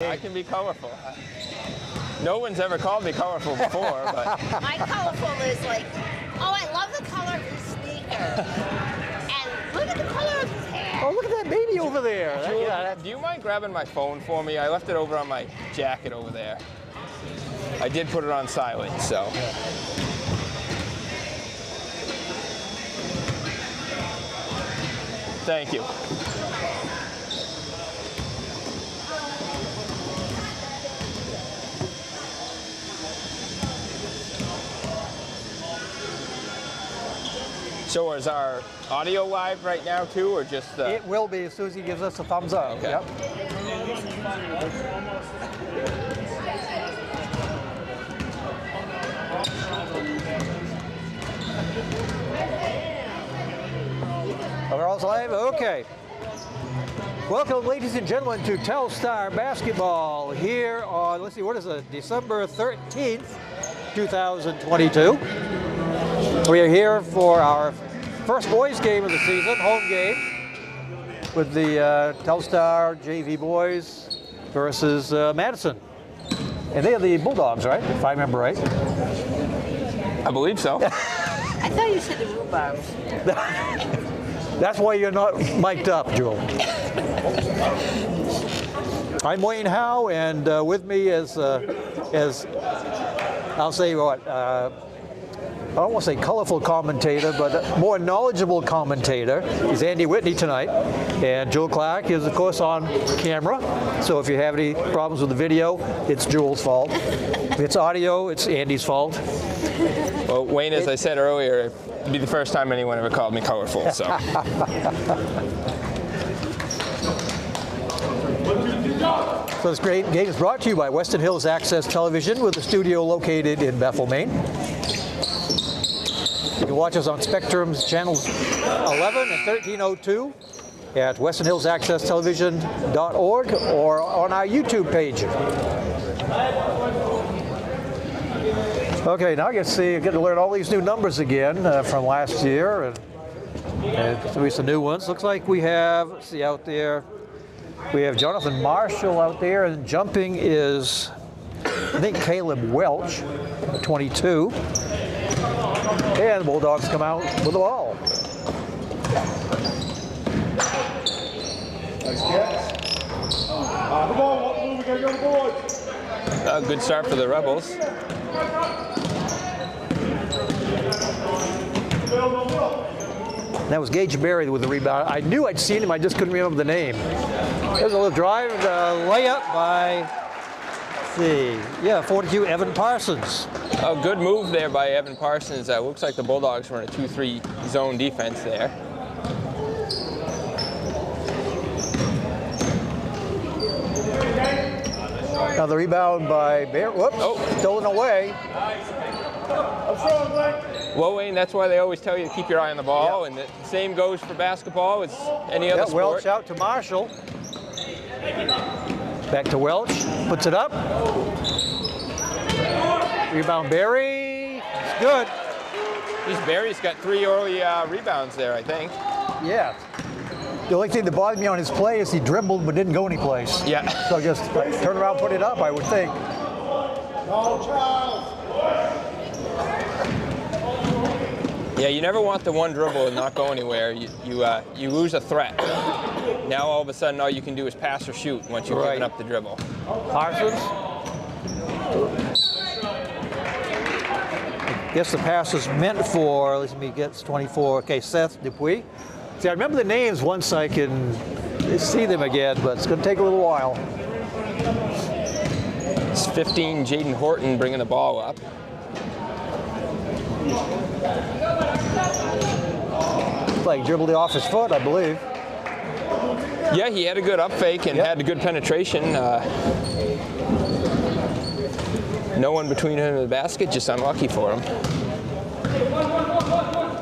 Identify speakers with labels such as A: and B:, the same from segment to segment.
A: I can be colorful. No one's ever called me colorful before, but...
B: My colorful is like, oh, I love the color of his sneakers. And look at the color of his hair.
C: Oh, look at that baby over there.
A: Do you mind grabbing my phone for me? I left it over on my jacket over there. I did put it on silent, so... Thank you. So is our audio live right now too, or just?
C: It will be as soon as he gives us a thumbs up.
A: Okay.
C: Yep. We're all live? Okay. Welcome, ladies and gentlemen, to Telstar Basketball here on, let's see, what is it, December 13th, 2022. We are here for our first boys game of the season, home game, with the Telstar JV boys versus Madison. And they are the Bulldogs, right? If I remember right.
A: I believe so.
B: I thought you said the rhubarb.
C: That's why you're not mic'd up, Jewel. I'm Wayne Howe, and with me is I'll say what, I don't want to say colorful commentator, but a more knowledgeable commentator is Andy Whitney tonight. And Joel Clark is, of course, on camera. So if you have any problems with the video, it's Joel's fault. If it's audio, it's Andy's fault.
A: Well, Wayne, as I said earlier, it'd be the first time anyone ever called me colorful, so.
C: So this great game is brought to you by Western Hills Access Television, with a studio located in Bethel, Maine. You can watch us on Spectrum's channels 11 and 1302 at westernhillsaccesstelevision.org or on our YouTube page. Okay, now I get to learn all these new numbers again from last year, and some new ones. Looks like we have, let's see out there, we have Jonathan Marshall out there, and jumping is, I think, Caleb Welch, 22. And the Bulldogs come out with the ball.
D: Nice catch. Come on, we gotta go to boards.
A: Good start for the Rebels.
C: That was Gage Berry with the rebound. I knew I'd seen him, I just couldn't remember the name. There's a little drive, layup by, let's see, yeah, 42, Evan Parsons.
A: A good move there by Evan Parsons. Looks like the Bulldogs were in a 2-3 zone defense there.
C: Now the rebound by Bear, whoops, stolen away.
A: Well, Wayne, that's why they always tell you to keep your eye on the ball, and the same goes for basketball as any other sport.
C: Welch out to Marshall. Back to Welch, puts it up. Rebound Berry, it's good.
A: Berry's got 3 early rebounds there, I think.
C: Yeah. The only thing that bothered me on his play is he dribbled but didn't go anyplace.
A: Yeah.
C: So just turn around, put it up, I would think.
A: Yeah, you never want the one dribble and not go anywhere. You lose a threat. Now all of a sudden all you can do is pass or shoot once you've given up the dribble.
C: Parsons. I guess the pass is meant for, let me get 24, okay, Seth Dupuis. See, I remember the names once I can see them again, but it's going to take a little while.
A: It's 15, Jaden Horton bringing the ball up.
C: Like dribbled it off his foot, I believe.
A: Yeah, he had a good up fake and had a good penetration. No one between him and the basket, just unlucky for him.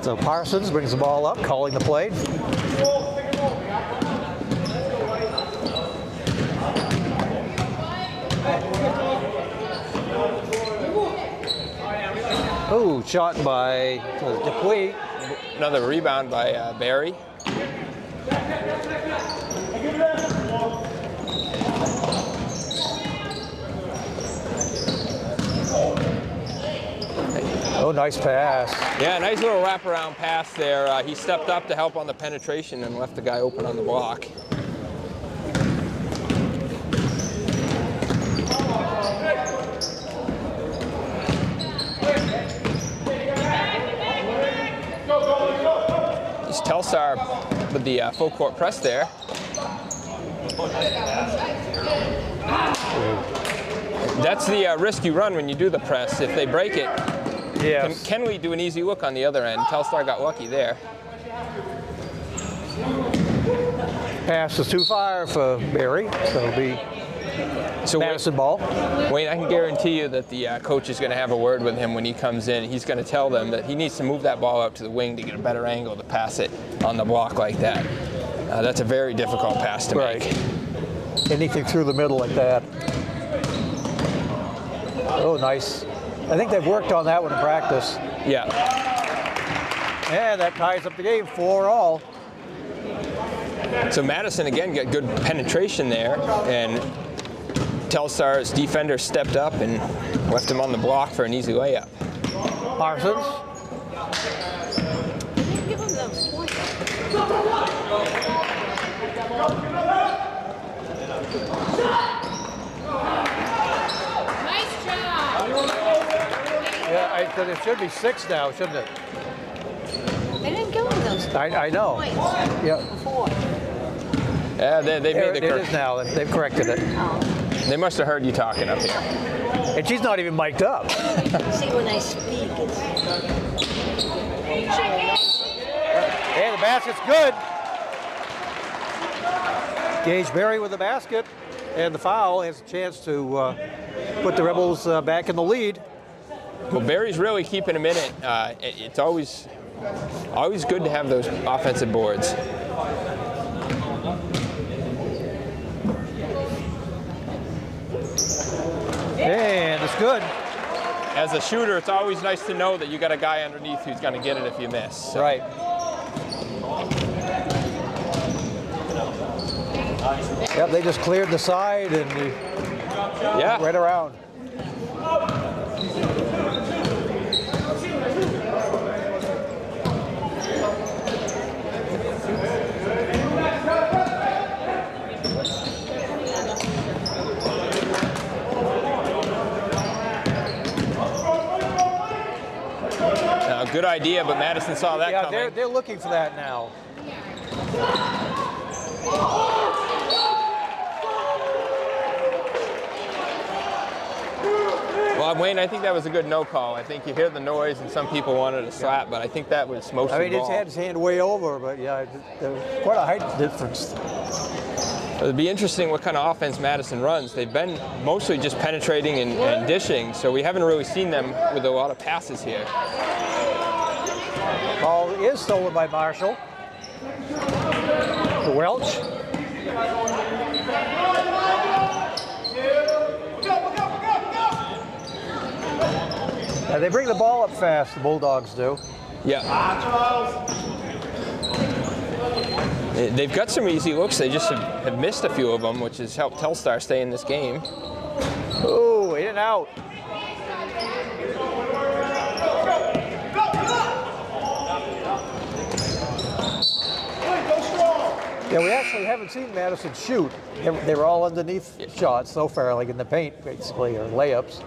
C: So Parsons brings the ball up, calling the play. Oh, shot by Dupuis.
A: Another rebound by Berry.
C: Oh, nice pass.
A: Yeah, nice little wraparound pass there. He stepped up to help on the penetration and left the guy open on the block. It's Telstar with the full court press there. That's the risk you run when you do the press. If they break it,
C: yes.
A: Can we do an easy look on the other end? Telstar got lucky there.
C: Pass is too far for Barry, so it'll be Madison ball.
A: Wayne, I can guarantee you that the coach is going to have a word with him when he comes in. He's going to tell them that he needs to move that ball out to the wing to get a better angle to pass it on the block like that. That's a very difficult pass to make.
C: Anything through the middle like that. Oh, nice. I think they've worked on that one in practice.
A: Yeah.
C: And that ties up the game 4-all.
A: So Madison again got good penetration there, and Telstar's defender stepped up and left him on the block for an easy layup.
C: Parsons.
B: Give him those points. Nice job.
C: Yeah, because it should be 6 now, shouldn't it?
B: They didn't give him those
C: I know.
B: points
C: Yeah.
B: before.
A: Yeah, they made the
C: It is now. They've corrected it.
B: Oh.
A: They must have heard you talking up here.
C: And she's not even mic'd up.
B: See, when I speak, it's
C: And the basket's good. Gage Berry with the basket, and the foul has a chance to put the Rebels back in the lead.
A: Well, Barry's really keeping him in it. It's always good to have those offensive boards.
C: And it's good.
A: As a shooter, it's always nice to know that you got a guy underneath who's going to get it if you miss. So.
C: Right. Yep, they just cleared the side and
A: Yeah.
C: right around.
A: Good idea, but Madison saw that coming.
C: Yeah, they're looking for that now.
A: Well, Wayne, I think that was a good no call. I think you hear the noise and some people wanted a slap, but I think that was most of the ball.
C: He had his hand way over, but yeah, there was quite a height difference.
A: It'll be interesting what kind of offense Madison runs. They've been mostly just penetrating and dishing, so we haven't really seen them with a lot of passes here.
C: Ball is stolen by Marshall. To Welch. They bring the ball up fast, the Bulldogs do.
A: Yeah. They've got some easy looks. They just have missed a few of them, which has helped Telstar stay in this game.
C: Oh, in and out. Yeah, we actually haven't seen Madison shoot. They were all underneath shots so far, like in the paint, basically, or layups.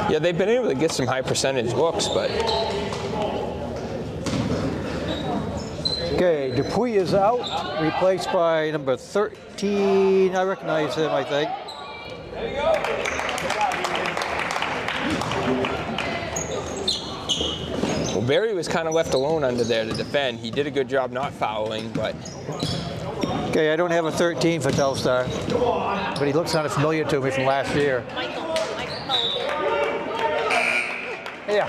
A: Yeah, they've been able to get some high percentage looks, but...
C: Okay, Dupuy is out, replaced by number 13. I recognize him, I think.
A: Well, Barry was kind of left alone under there to defend. He did a good job not fouling, but...
C: Okay, I don't have a 13 for Telstar, but he looks kind of familiar to me from last year. Yeah,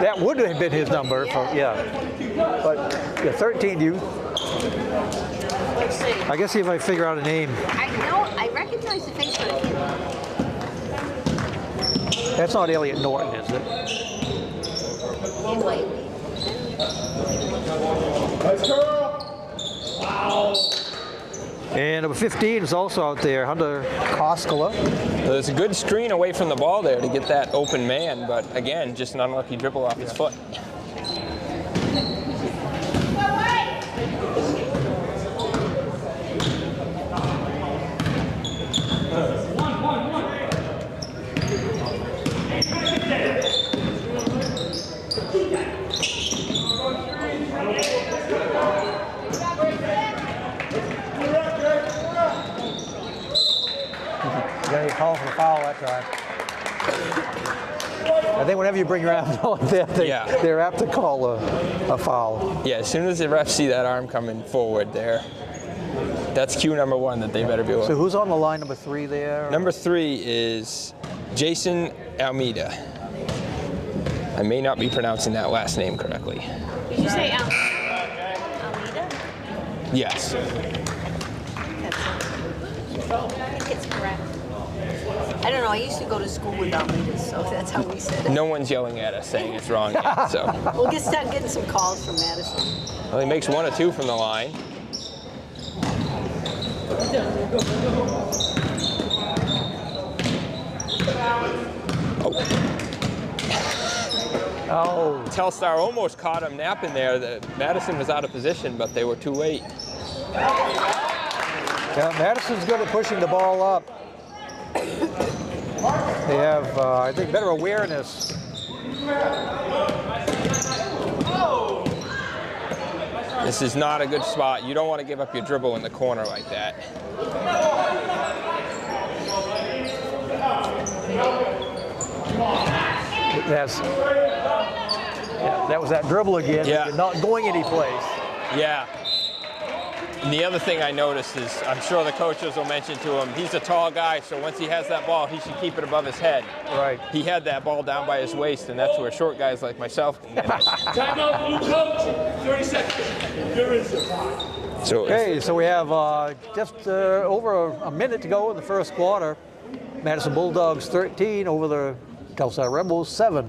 C: that would have been his number. For, yeah, but yeah, 13. You.
B: Let's see.
C: I guess see if I figure out a name.
B: I recognize the face, but I can't.
C: That's not Elliot Norton, is it?
D: Nice girl. Wow.
C: And number 15 is also out there, Hunter Koskela.
A: So there's a good screen away from the ball there to get that open man, but again, just an unlucky dribble off his foot.
C: You got to get called for the foul that time. I think whenever you bring your arm like that, they're apt to call a foul.
A: Yeah, as soon as the refs see that arm coming forward there, that's cue number 1 that they better be aware.
C: So who's on the line number 3 there?
A: Number 3 is Jason Almeida. I may not be pronouncing that last name correctly.
B: Did you say Almeida?
A: Yes.
B: I think it's correct. I don't know, I used to go to school with Almeida, so that's how we said it.
A: No one's yelling at us saying it's wrong yet, so.
B: We'll start getting some calls from Madison.
A: Well, he makes 1 or 2 from the line.
C: Oh.
A: Telstar almost caught him napping there. Madison was out of position, but they were too late.
C: Yeah, Madison's good at pushing the ball up. They have, I think, better awareness.
A: This is not a good spot. You don't want to give up your dribble in the corner like that.
C: That was that dribble again.
A: Yeah.
C: You're not going anyplace.
A: Yeah. And the other thing I noticed is, I'm sure the coaches will mention to him, he's a tall guy, so once he has that ball, he should keep it above his head.
C: Right.
A: He had that ball down by his waist, and that's where short guys like myself can get it.
D: Timeout, blue coach. 30 seconds. You're in, sir.
A: So
C: Okay, so we have just over a minute to go in the first quarter. Madison Bulldogs 13 over the Telstar Rebels 7.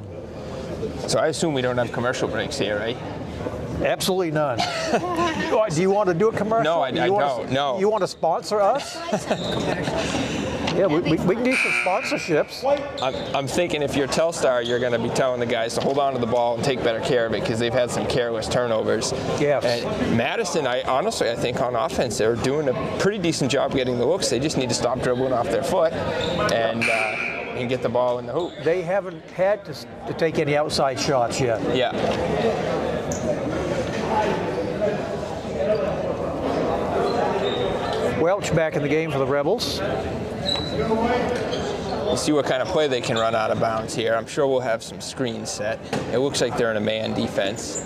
A: So I assume we don't have commercial breaks here, right?
C: Absolutely none. Do you want to do a commercial?
A: No, I don't. No.
C: You want to sponsor us? Yeah, we can do some sponsorships.
A: I'm thinking if you're Telstar, you're going to be telling the guys to hold on to the ball and take better care of it because they've had some careless turnovers.
C: Yes.
A: And Madison, I think on offense, they're doing a pretty decent job getting the looks. They just need to stop dribbling off their foot and get the ball in the hoop.
C: They haven't had to take any outside shots yet.
A: Yeah.
C: Welch back in the game for the Rebels.
A: We'll see what kind of play they can run out of bounds here. I'm sure we'll have some screens set. It looks like they're in a man defense.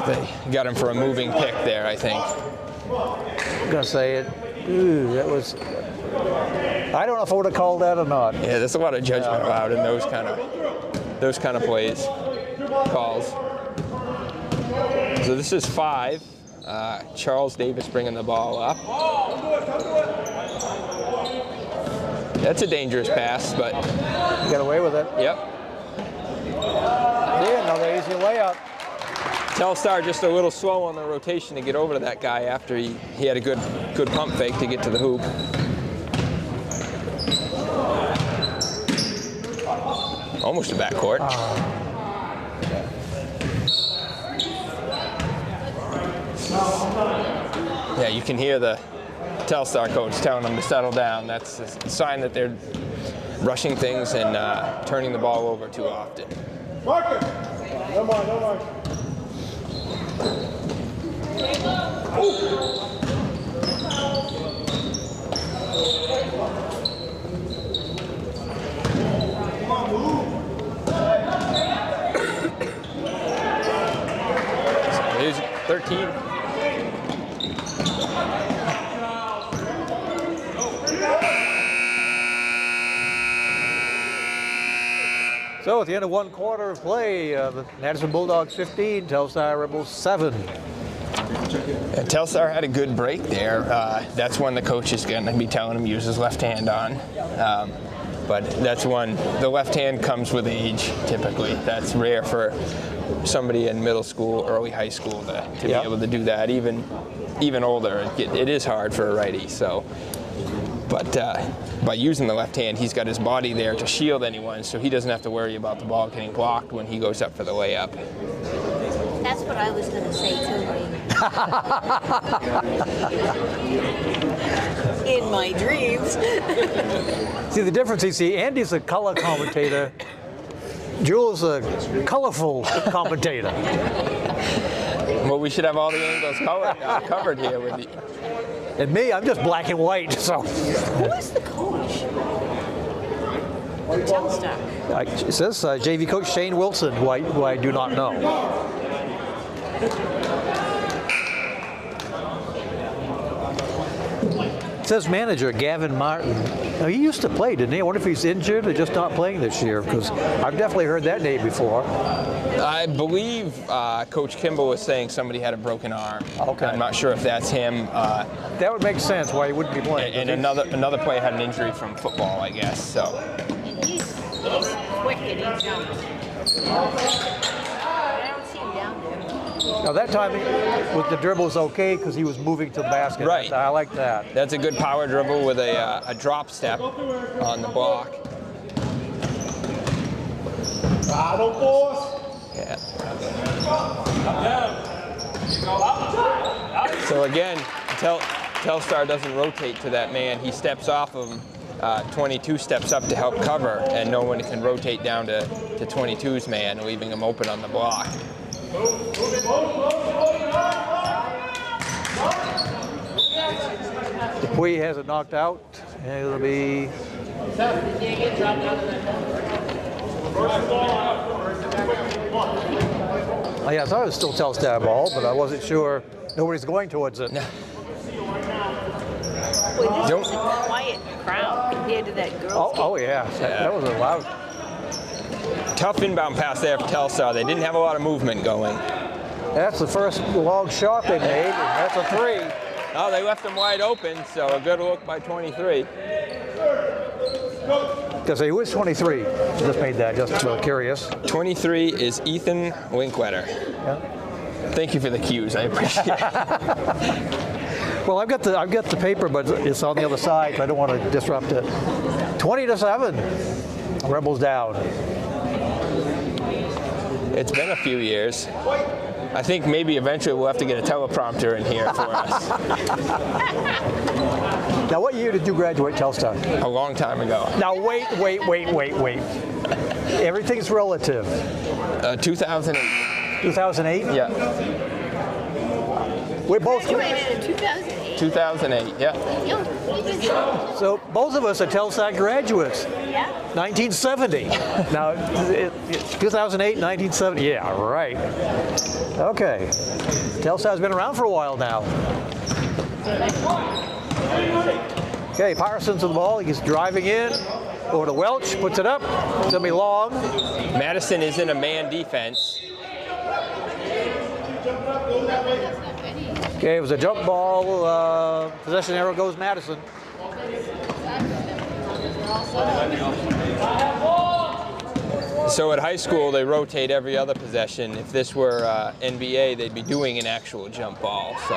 A: They got him for a moving pick there, I think.
C: I'm gonna say it. Ooh, that was. I don't know if I would have called that or not.
A: Yeah, there's a lot of judgment allowed in those kind of plays, calls. So this is 5. Charles Davis bringing the ball up. That's a dangerous pass, but
C: You got away with it.
A: yep.
C: Yeah, another easy layup.
A: Telstar just a little slow on the rotation to get over to that guy after he had a good pump fake to get to the hoop. Almost a backcourt. Yeah, you can hear the Telstar coach telling them to settle down. That's a sign that they're rushing things and turning the ball over too often.
D: Marker. No more.
A: Here's 13.
C: So at the end of one quarter of play, the Madison Bulldogs 15, Telstar Rebels 7.
A: And Telstar had a good break there. That's when the coach is going to be telling him to use his left hand on. But that's one, the left hand comes with age, typically. That's rare for somebody in middle school, early high school to be able to do that. Even older, it is hard for a righty. So, but by using the left hand, he's got his body there to shield anyone, so he doesn't have to worry about the ball getting blocked when he goes up for the layup.
B: That's what I was going to say too, Wayne. In my dreams.
C: See the difference, you see, Andy's a color commentator. Jules a colorful commentator.
A: Well, we should have all the angles covered here with you.
C: And me, I'm just black and white, so.
B: Who is the coach? Telstar.
C: It says JV coach Shane Wilson, who I do not know. It says manager Gavin Martin. Now, he used to play, didn't he? I wonder if he's injured or just not playing this year, because I've definitely heard that name before.
A: I believe Coach Kimball was saying somebody had a broken arm.
C: Okay.
A: I'm not sure if that's him.
C: That would make sense why he wouldn't be playing.
A: And another player had an injury from football, I guess. So.
B: He's quick and he jumps. I don't see him down there.
C: Now that time with the dribble was okay because he was moving to the basket.
A: Right.
C: I like that.
A: That's a good power dribble with a drop step on the block.
D: Don't force.
A: Yeah. So again, Telstar doesn't rotate to that man. He steps off of him. 22 steps up to help cover, and no one can rotate down to 22's man, leaving him open on the block.
C: Dupuy has it knocked out, and it'll be. Oh, yeah, I thought it was still Telstar ball, but I wasn't sure. Nobody's going towards it.
B: Well, this is a quiet crowd compared to that girls' game.
C: Oh yeah, that was a loud.
A: Tough inbound pass there for Telstar. They didn't have a lot of movement going.
C: That's the first long shot they made, and that's a 3.
A: Oh, they left him wide open, so a good look by 23.
C: Because who is 23? Just made that, just curious.
A: 23 is Ethan Linkletter.
C: Yeah.
A: Thank you for the cues. I appreciate it.
C: Well, I've got the paper, but it's on the other side. So I don't want to disrupt it. 20-7. Rebels down.
A: It's been a few years. I think maybe eventually we'll have to get a teleprompter in here for us.
C: Now, what year did you graduate Telstar?
A: A long time ago.
C: Now, wait. Everything's relative.
A: 2008.
C: 2008?
A: Yeah.
C: We're both.
B: Graduated in 2008.
A: 2008, yeah.
C: So both of us are Telstar graduates.
B: Yeah.
C: 1970. Now, 2008, 1970. Yeah, right. Okay. Telstar's been around for a while now. Okay, Parsons to the ball. He's driving in. Over to Welch, puts it up. It's gonna be long.
A: Madison is in a man defense.
C: Okay, it was a jump ball. Possession arrow goes Madison.
A: So at high school, they rotate every other possession. If this were NBA, they'd be doing an actual jump ball. So.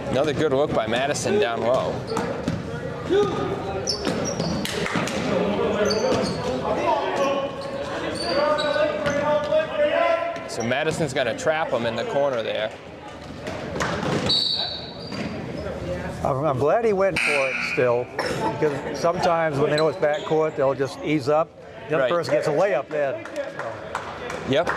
A: Another good look by Madison down low. So Madison's going to trap him in the corner there.
C: I'm glad he went for it still, because sometimes when they know it's backcourt, they'll just ease up. The other person gets a layup then. So.
A: Yep.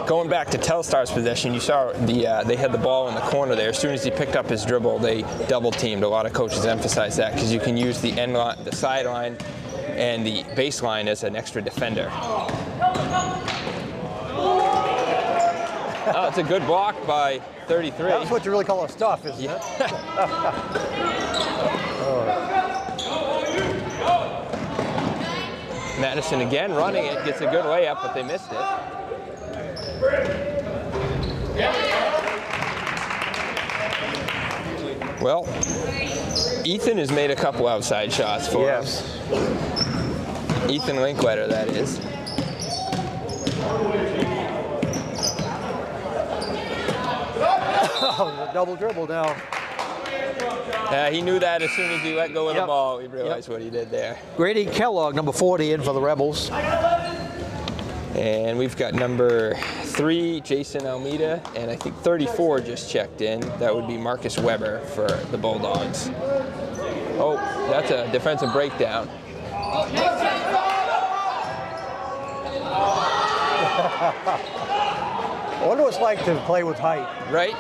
A: Going back to Telstar's possession, you saw they had the ball in the corner there. As soon as he picked up his dribble, they double teamed. A lot of coaches emphasize that because you can use the end line, the sideline, and the baseline as an extra defender. Oh, it's a good block by 33.
C: That's what you really call a stuff, isn't it?
A: Madison again running it, gets a good layup, but they missed it. Well, Ethan has made a couple outside shots for us. Ethan Linkletter, that is.
C: Oh, the double dribble now.
A: He knew that as soon as he let go of the ball. He realized what he did there.
C: Grady Kellogg, number 40, in for the Rebels.
A: And we've got number 3, Jason Almeida, and I think 34 just checked in. That would be Marcus Weber for the Bulldogs. Oh, that's a defensive breakdown.
C: I wonder what it's like to play with height.
A: Right?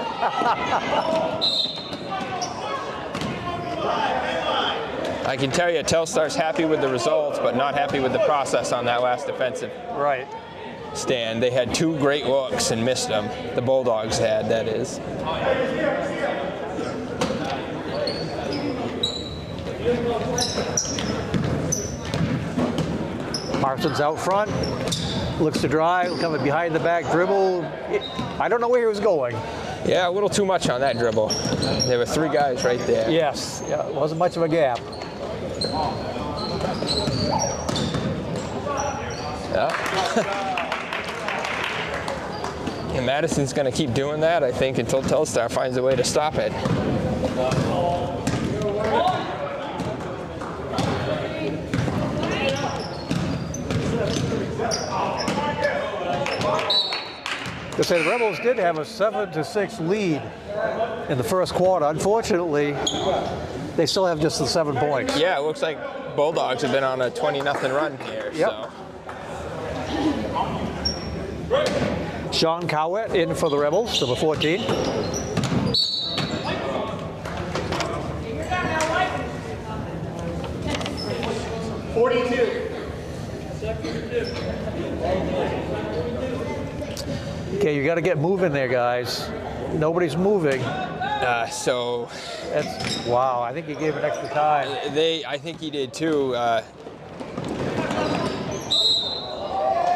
A: I can tell you Telstar's happy with the results, but not happy with the process on that last defensive stand. They had 2 great looks and missed them. The Bulldogs had, that is.
C: Parsons out front, looks to drive, coming behind the back dribble. I don't know where he was going.
A: Yeah, a little too much on that dribble. There were 3 guys right there.
C: Yes, yeah, it wasn't much of a gap.
A: And Madison's going to keep doing that, I think, until Telstar finds a way to stop it.
C: To say the Rebels did have a 7-6 lead in the first quarter. Unfortunately, they still have just the 7 points.
A: Yeah, it looks like Bulldogs have been on a 20-0 run here. So.
C: Sean Cowett in for the Rebels, number 14. Okay, you got to get moving there, guys. Nobody's moving.
A: So
C: that's wow. I think he gave an extra time.
A: I think he did too.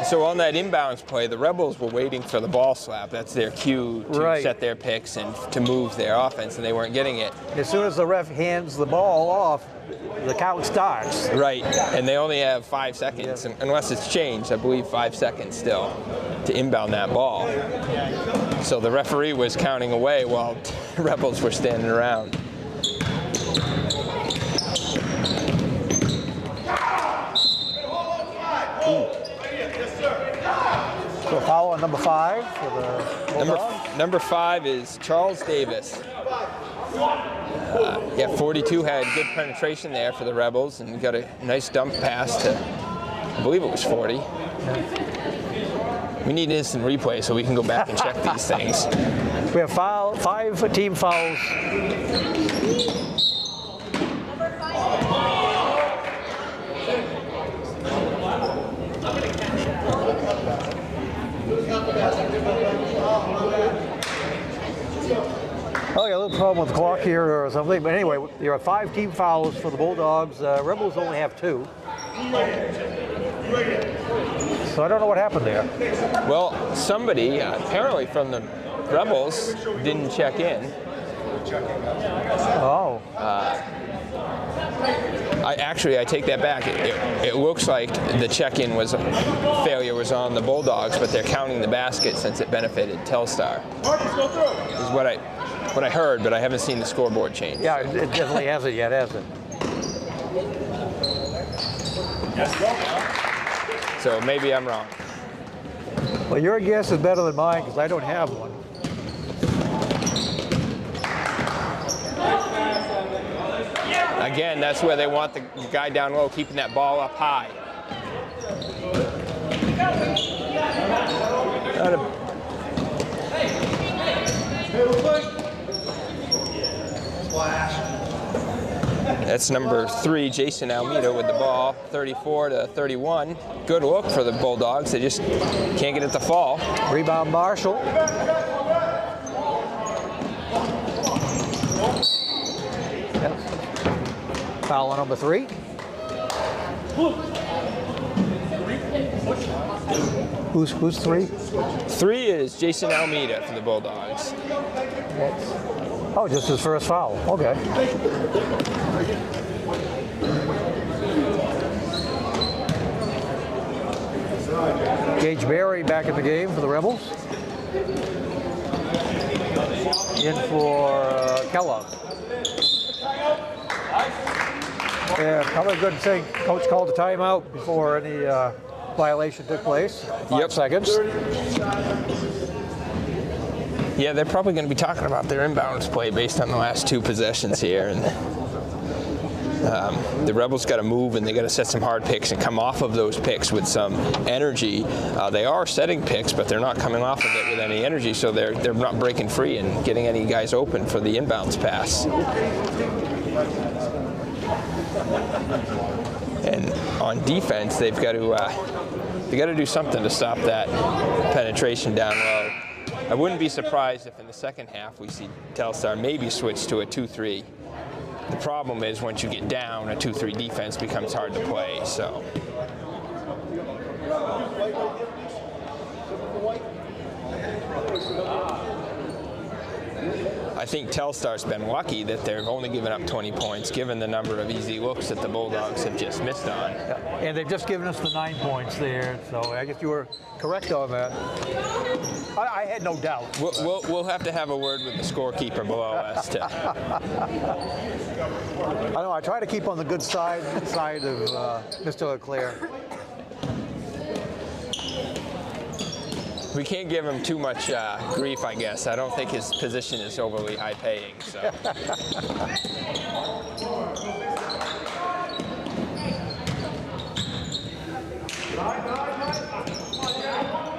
A: So on that inbounds play, the Rebels were waiting for the ball slap. That's their cue to set their picks and to move their offense, and they weren't getting it.
C: As soon as the ref hands the ball off, the count starts.
A: Right, and they only have 5 seconds, unless it's changed, I believe 5 seconds still, to inbound that ball. So the referee was counting away while Rebels were standing around.
C: So foul on number 5 for the Bulldogs.
A: Number 5 is Charles Davis. 42 had good penetration there for the Rebels and got a nice dump pass to, I believe it was 40. We need instant replay so we can go back and check these things.
C: We have 5 team fouls. Oh, yeah, a little problem with the clock here or something. But anyway, there are 5 team fouls for the Bulldogs. Rebels only have 2. So I don't know what happened there.
A: Well, somebody apparently from the Rebels didn't check in.
C: Oh.
A: I take that back. It looks like the check-in failure was on the Bulldogs, but they're counting the basket since it benefited Telstar. Is what I heard, but I haven't seen the scoreboard change.
C: Yeah, it definitely hasn't yet, has it?
A: So maybe I'm wrong.
C: Well, your guess is better than mine because I don't have one.
A: Again, that's where they want the guy down low, keeping that ball up high. That's number 3, Jason Almeida with the ball, 34-31. Good look for the Bulldogs. They just can't get it to fall.
C: Rebound Marshall. Foul on number 3. Who's 3?
A: 3 is Jason Almeida for the Bulldogs.
C: Oh, just his first foul. Okay. Gage Berry back in the game for the Rebels. In for Kellogg. Yeah, probably a good thing Coach called a timeout before any violation took place. 5 seconds.
A: Yeah, they're probably going to be talking about their inbounds play based on the last 2 possessions here. And the Rebels got to move, and they got to set some hard picks and come off of those picks with some energy. They are setting picks, but they're not coming off of it with any energy, so they're not breaking free and getting any guys open for the inbounds pass. And on defense, they've got to do something to stop that penetration down low. I wouldn't be surprised if in the second half we see Telstar maybe switch to a 2-3. The problem is once you get down, a 2-3 defense becomes hard to play. So. I think Telstar's been lucky that they've only given up 20 points, given the number of easy looks that the Bulldogs have just missed on.
C: Yeah. And they've just given us the 9 points there, so I guess you were correct on that. I had no doubt.
A: We'll have to have a word with the scorekeeper below us to.
C: I know. I try to keep on the good side of Mr. Leclerc.
A: We can't give him too much grief, I guess. I don't think his position is overly high-paying. So.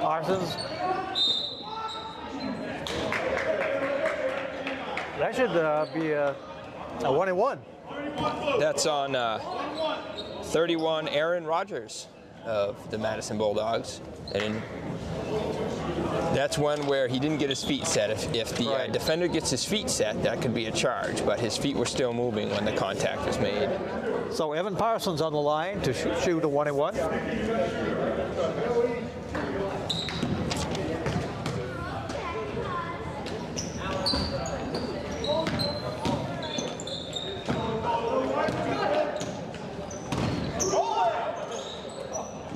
C: Parsons. That should be a 1-and-1.
A: That's on 31, Aaron Rodgers of the Madison Bulldogs. And that's one where he didn't get his feet set. If the defender gets his feet set, that could be a charge, but his feet were still moving when the contact was made.
C: So Evan Parsons on the line to shoot a 1-and-1.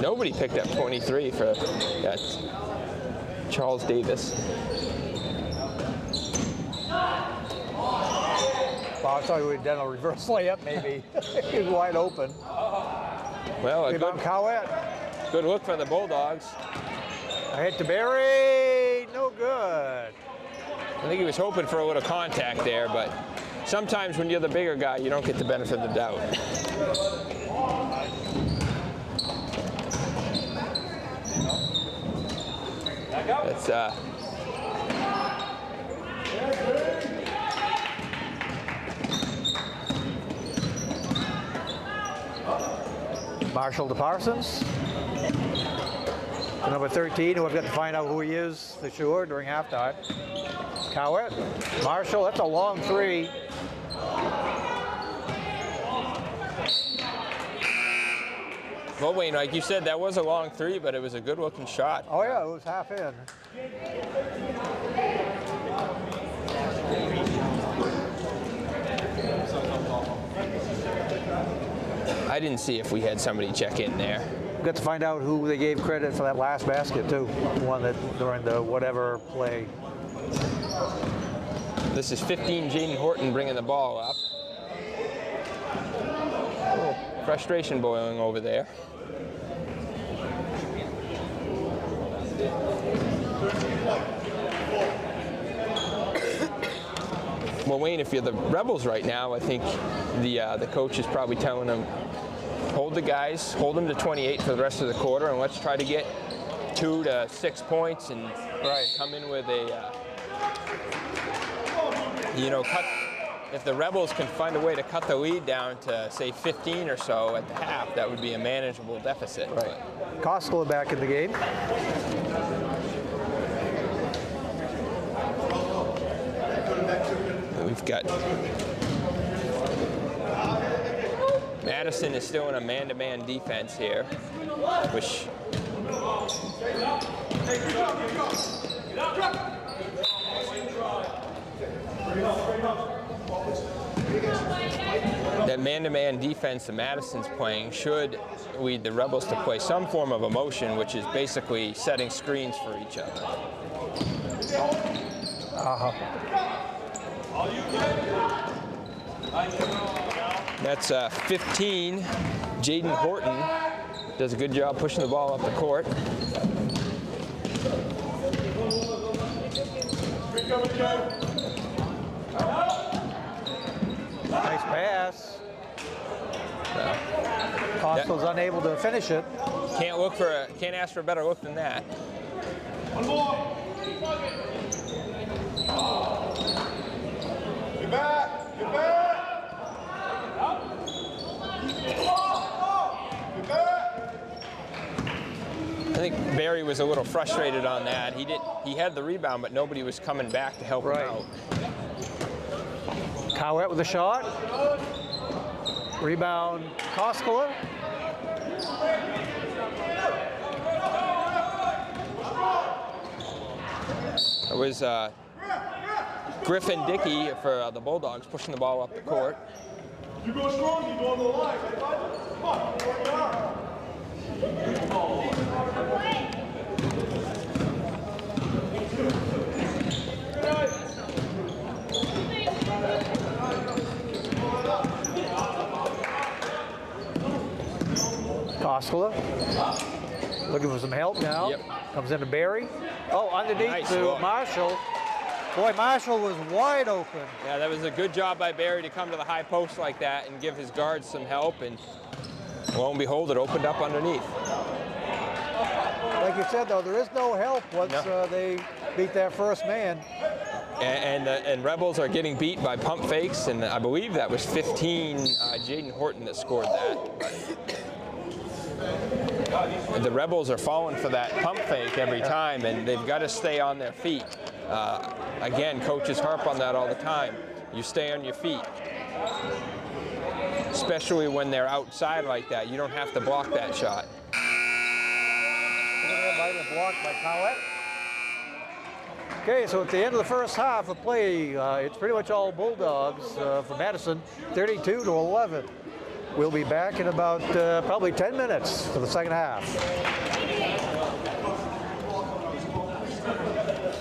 A: Nobody picked up 23 for Charles Davis.
C: Well, I thought we would have done a reverse layup, maybe. He was wide open.
A: Well, a good look for the Bulldogs.
C: I hit to Berry, no good.
A: I think he was hoping for a little contact there, but sometimes when you're the bigger guy, you don't get the benefit of the doubt. That's
C: Marshall to Parsons. To number 13, who I've got to find out who he is for sure during halftime. Cowett, Marshall, that's a long 3.
A: Well, Wayne, like you said, that was a long 3, but it was a good-looking shot.
C: Oh yeah, it was half in.
A: I didn't see if we had somebody check in there.
C: We got to find out who they gave credit for that last basket too. The one that during the whatever play.
A: This is 15, Jaden Horton bringing the ball up. Oh, frustration boiling over there. Well, Wayne, if you're the Rebels right now, I think the coach is probably telling them, hold the guys, hold them to 28 for the rest of the quarter, and let's try to get 2 to 6 points and come in with a, cut. If the Rebels can find a way to cut the lead down to, say, 15 or so at the half, that would be a manageable deficit.
C: Right. Koskela back in the game.
A: We've got Madison is still in a man-to-man defense here, which That man-to-man defense that Madison's playing should lead the Rebels to play some form of motion, which is basically setting screens for each other. That's 15. Jaden Horton does a good job pushing the ball up the court.
C: Nice pass. Costco's unable to finish it.
A: Can't ask for a better look than that.
D: One more. Get back. Get back. Get back.
A: I think Barry was a little frustrated on that. He had the rebound, but nobody was coming back to help him out.
C: Cowett with a shot. Rebound, Koskela.
A: It was Griffin Dickey for the Bulldogs pushing the ball up the court.
D: You go strong, you go on the line. Come on, work hard.
C: Koskela looking for some help now.
A: Yep.
C: Comes into Barry. Oh, underneath
A: Nice
C: to
A: look.
C: Marshall. Boy, Marshall was wide open.
A: Yeah, that was a good job by Barry to come to the high post like that and give his guards some help, and lo and behold, it opened up underneath.
C: Like you said, though, there is no help once they beat their first man.
A: And Rebels are getting beat by pump fakes, and I believe that was 15 Jaden Horton that scored that. And the Rebels are falling for that pump fake every time, and they've got to stay on their feet. Again, coaches harp on that all the time. You stay on your feet, especially when they're outside like that. You don't have to block that shot.
C: Blocked by Cowett. Okay, so at the end of the first half of play, it's pretty much all Bulldogs for Madison, 32-11. We'll be back in about probably 10 minutes for the second half.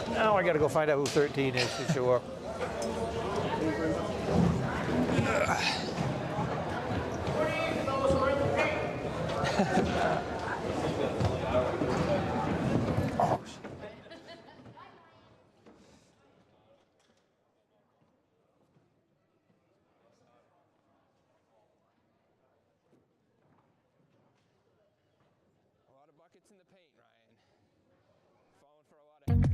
C: Now I got to go find out who 13 is for sure.
A: Buckets in the paint, Ryan. Falling for a lot of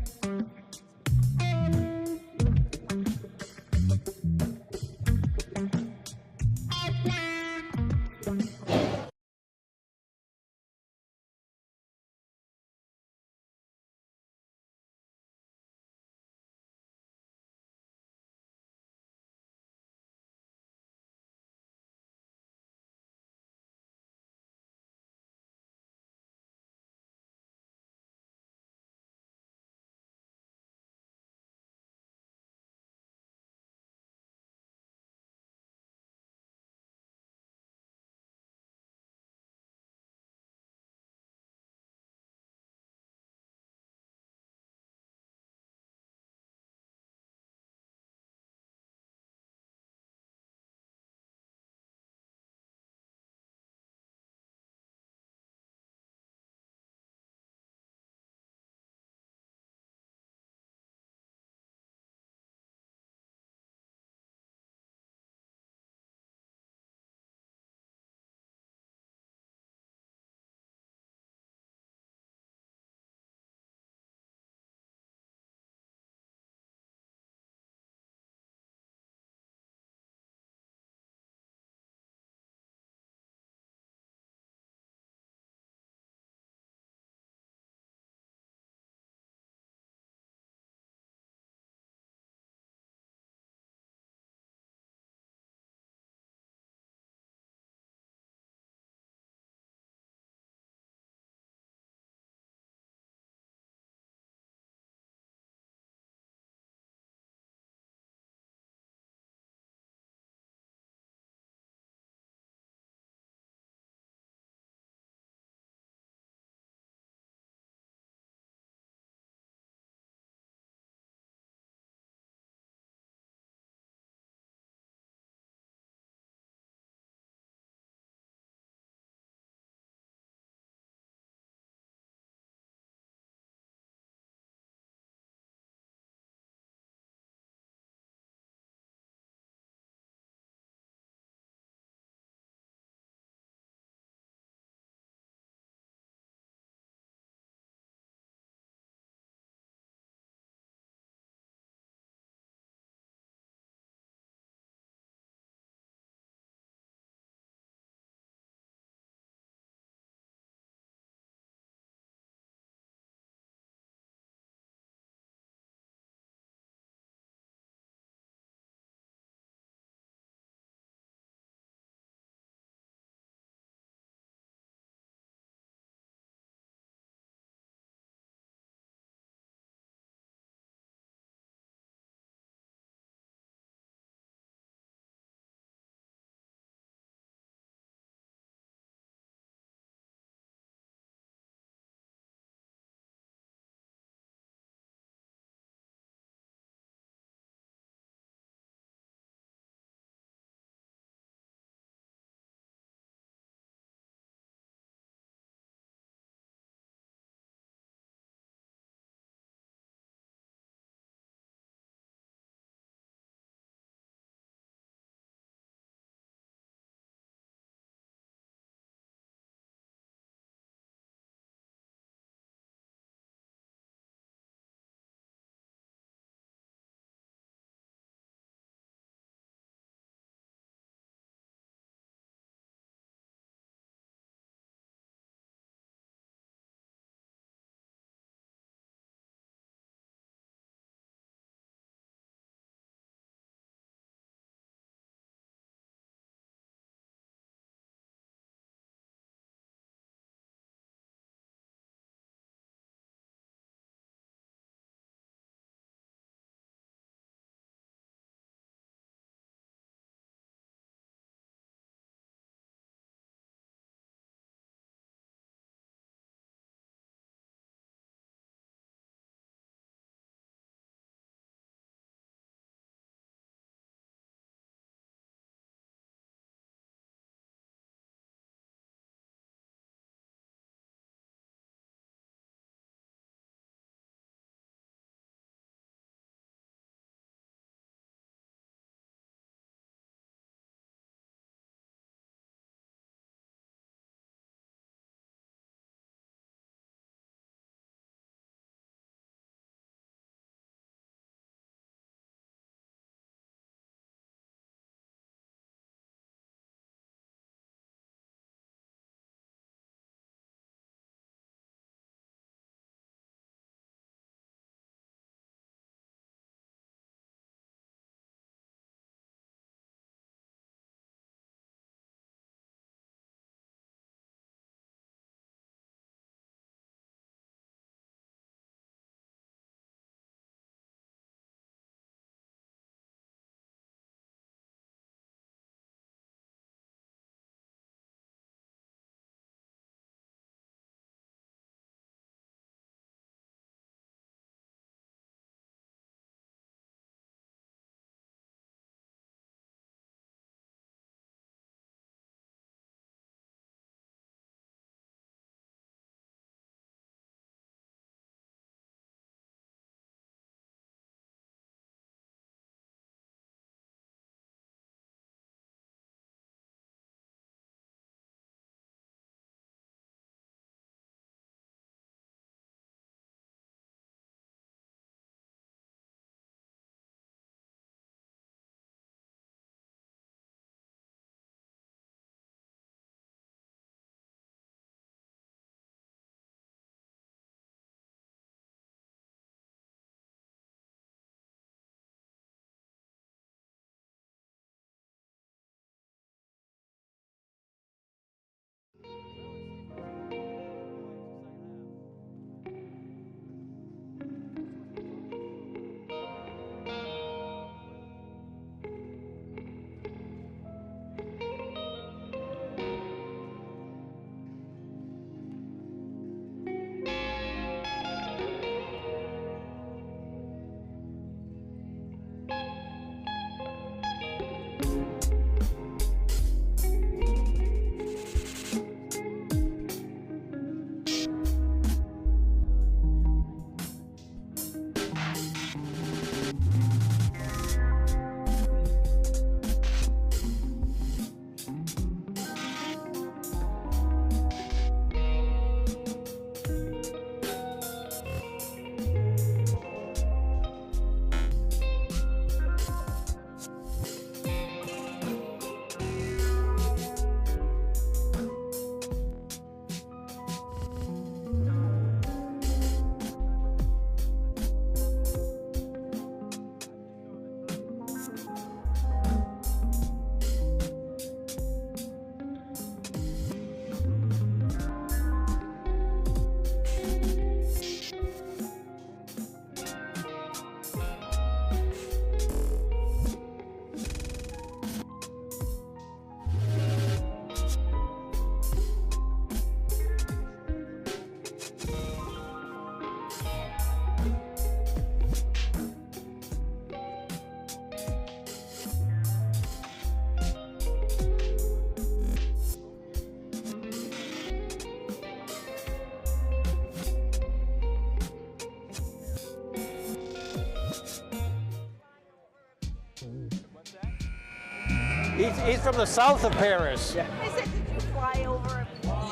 C: He's from the south of Paris.
B: I said, did you fly over?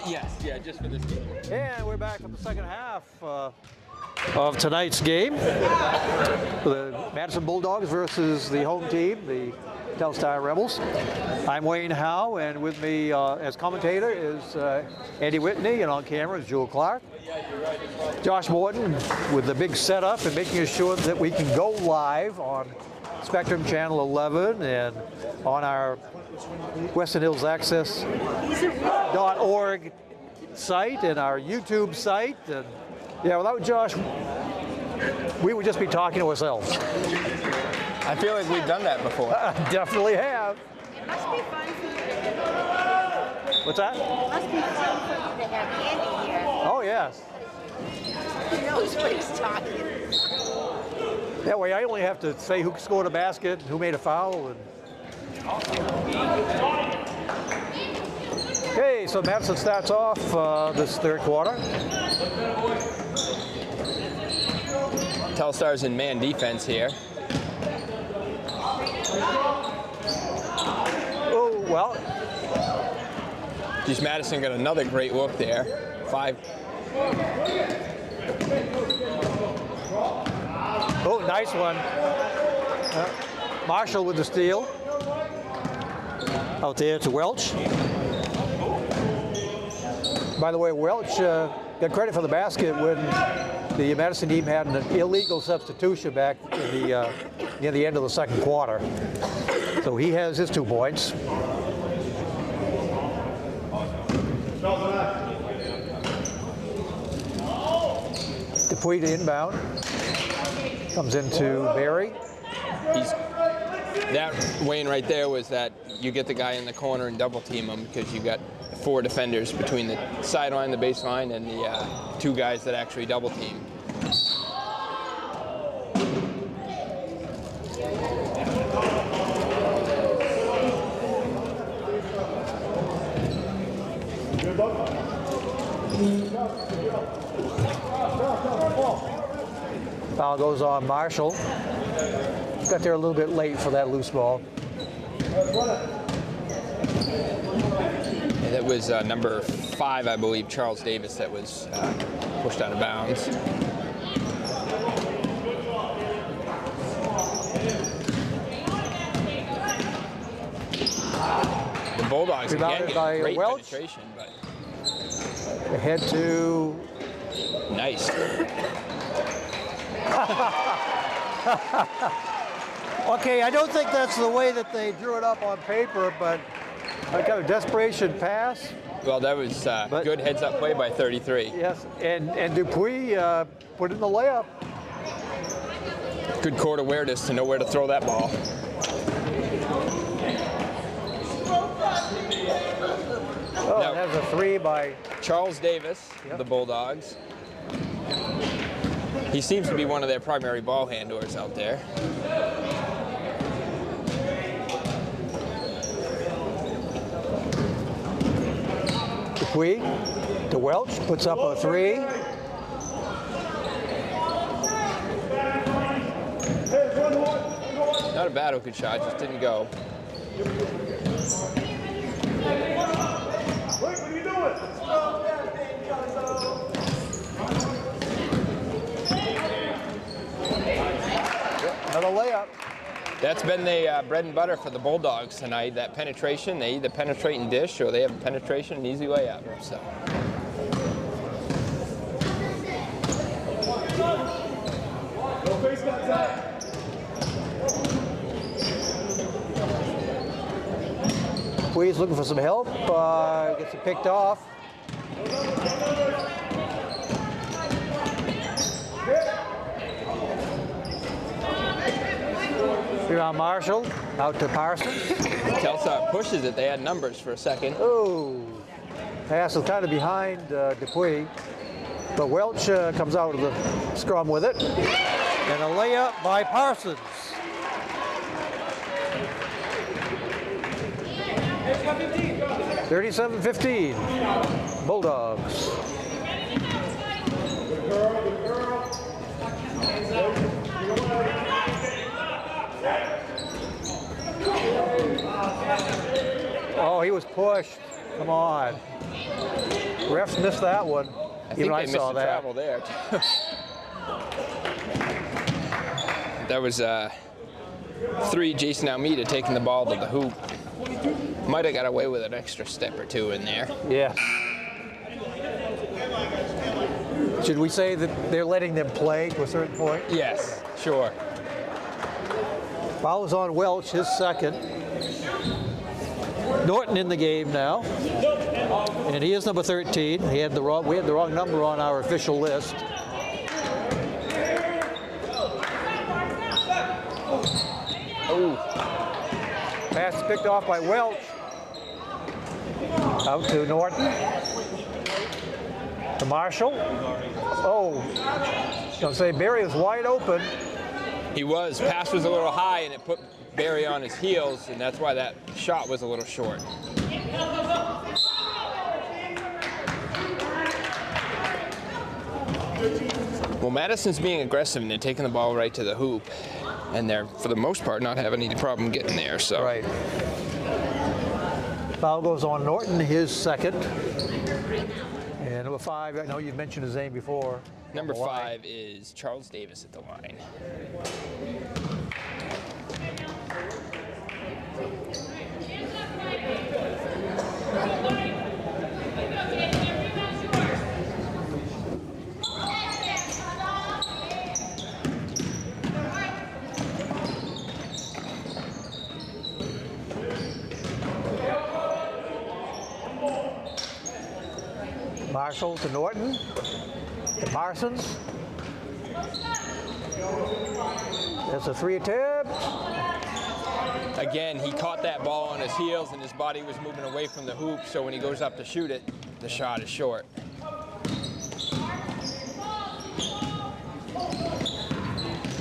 A: Yes, yeah, just for this game.
C: And we're back for the second half of tonight's game. The Madison Bulldogs versus the home team, the Telstar Rebels. I'm Wayne Howe, and with me as commentator is Andy Whitney, and on camera is Jewel Clark. Josh Morton with the big setup and making sure that we can go live on Spectrum Channel 11 and on our Western Hills Access.org site and our YouTube site. And yeah, without Josh, we would just be talking to ourselves.
A: I feel like we've done that before.
C: Definitely have.
B: It must be fun for you to
C: What's that?
B: It must be fun for you to have Andy here.
C: Oh, yes.
B: He knows what he's talking.
C: That way I only have to say who scored a basket, who made a foul. And... Okay, so Madison starts off this third quarter.
A: Telstar's in man defense here.
C: Oh, well.
A: Geez, Madison got another great look there. 5.
C: Oh, nice one. Marshall with the steal. Out there to Welch. By the way, Welch got credit for the basket when the Madison team had an illegal substitution back in the, near the end of the second quarter. So he has his 2 points. Dupuy to inbound. Comes into Barry.
A: That, Wayne, right there was that you get the guy in the corner and double team him because you got 4 defenders between the sideline, the baseline, and the 2 guys that actually double team.
C: Foul goes on Marshall. Got there a little bit late for that loose ball.
A: And that was number 5, I believe, Charles Davis, that was pushed out of bounds. The Bulldogs again
C: Rebounded
A: get
C: by
A: great
C: Welch.
A: penetration, but
C: Ahead to...
A: nice.
C: Okay, I don't think that's the way that they drew it up on paper, but I got a desperation pass.
A: Well, that was good heads-up play by 33.
C: Yes, and Dupuy put in the layup.
A: Good court awareness to know where to throw that ball.
C: Oh,
A: Now,
C: and that's a 3 by...
A: Charles Davis,
C: Yep.
A: the Bulldogs. He seems to be one of their primary ball handlers out there.
C: Dupuy to Welch, puts up a 3.
A: Not a bad open shot, just didn't go.
D: What are you doing?
C: Another layup.
A: That's been the bread and butter for the Bulldogs tonight, that penetration. They either penetrate and dish, or they have a penetration and easy layup. So.
D: No face contact.
C: Dupuy's looking for some help, gets it picked off. Rebound Marshall, out to Parsons.
A: Telstar pushes it. They had numbers for a second.
C: Oh, pass is kind of behind Dupuy, but Welch comes out of the scrum with it. And a layup by Parsons. (37-15), Bulldogs. Oh, he was pushed. Come on. Refs missed that one.
A: I think they missed the travel there. That was 3 Jason Almeida taking the ball to the hoop. Might have got away with an extra step or two in there.
C: Yeah. Should we say that they're letting them play to a certain point?
A: Yes, sure.
C: Foul is on Welch, his second. Norton in the game now. And he is number 13. We had the wrong number on our official list.
A: Oh.
C: Pass picked off by Welch. Out to Norton. To Marshall. Oh, I was going to say Barry was wide open.
A: He was. Pass was a little high, and it put Barry on his heels, and that's why that shot was a little short. Well, Madison's being aggressive, and they're taking the ball right to the hoop, and they're, for the most part, not having any problem getting there. So.
C: Right. Foul goes on Norton, his second. And number 5, I know you've mentioned his name before.
A: Number 5 is Charles Davis at the line.
C: Marshall to Norton, to Parsons. That's a 3 attempt.
A: Again, he caught that ball on his heels and his body was moving away from the hoop, so when he goes up to shoot it, the shot is short.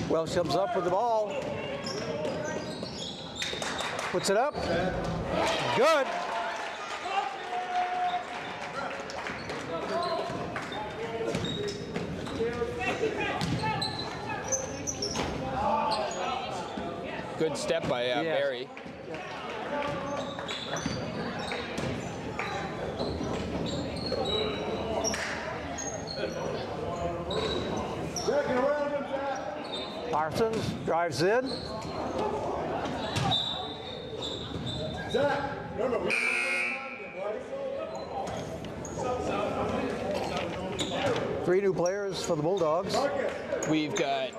C: Welch comes up with the ball. Puts it up. Good.
A: Good step by Barry.
C: Parsons drives in. Three new players for the Bulldogs.
A: We've got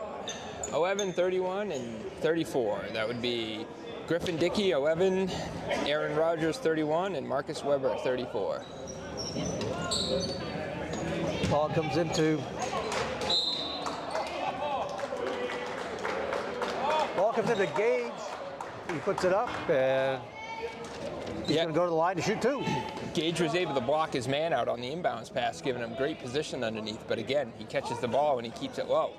A: 11, 31, and 34. That would be Griffin Dickey, 11, Aaron Rodgers, 31, and Marcus Weber, 34.
C: Ball comes into Gage. He puts it up, and he's going to go to the line to shoot 2.
A: Gage was able to block his man out on the inbounds pass, giving him great position underneath. But again, he catches the ball and he keeps it low.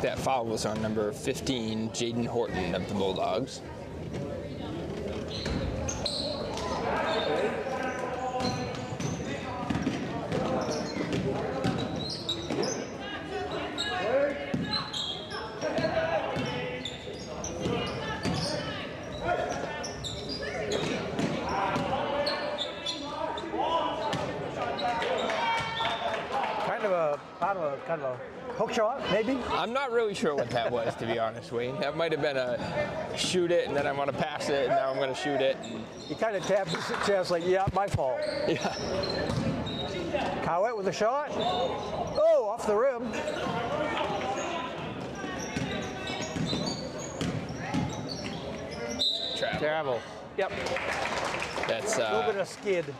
A: That foul was on number 15, Jaden Horton of the Bulldogs.
C: Kind of a hook shot, maybe?
A: I'm not really sure what that was, to be honest, Wayne. That might have been a shoot it, and then I want to pass it, and now I'm going to shoot it.
C: He kind of tapped his chest like, yeah, my fault.
A: Yeah.
C: Cowett with a shot. Oh, off the rim. Travel. Yep.
A: That's
C: a little bit of skid.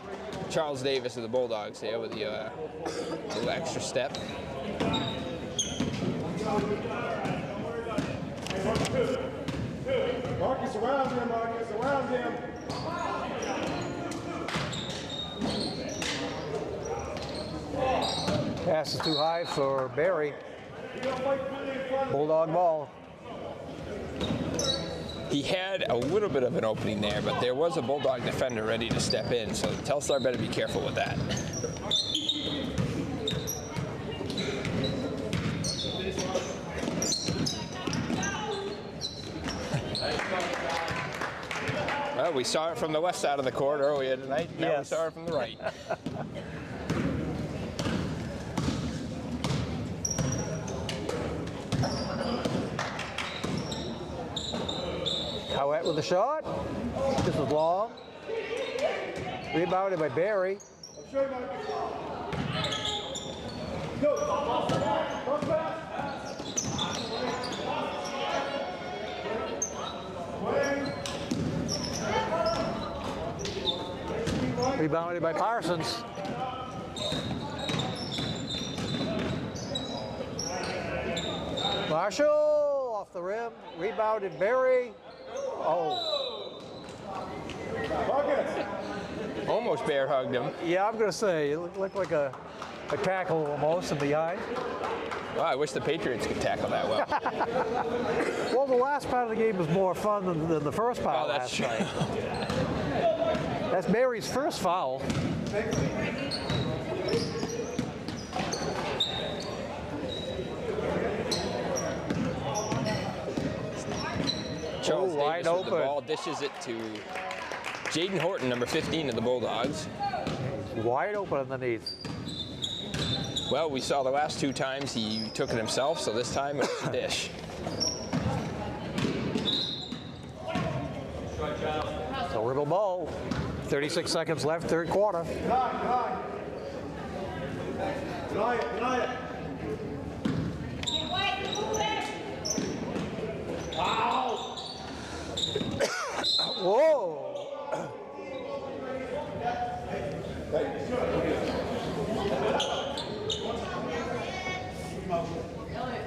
A: Charles Davis of the Bulldogs there with the little extra step.
D: Marcus, around him, Marcus, around him.
C: Pass is too high for Barry. Bulldog ball.
A: He had a little bit of an opening there, but there was a Bulldog defender ready to step in, so Telstar better be careful with that. Well, we saw it from the left side of the court earlier tonight. Now
C: Yes.
A: we saw it from the right.
C: Howett with the shot. This is long. Rebounded by Barry. Rebounded by Parsons. Marshall off the rim. Rebounded Barry. Oh.
A: Almost bear hugged him.
C: Yeah, I'm going to say it looked like a tackle almost from behind.
A: Well, I wish the Patriots could tackle that well.
C: Well, the last part of the game was more fun than the first part
A: Oh, that's
C: last
A: true.
C: night. That's Barry's first foul.
A: Charles
C: wide
A: Davis with the
C: open.
A: ball dishes it to Jaden Horton, number 15 of the Bulldogs.
C: Wide open underneath.
A: Well, we saw the last two times he took it himself, so this time it was a dish.
C: So Ribble ball. 36 seconds left, third quarter. Whoa!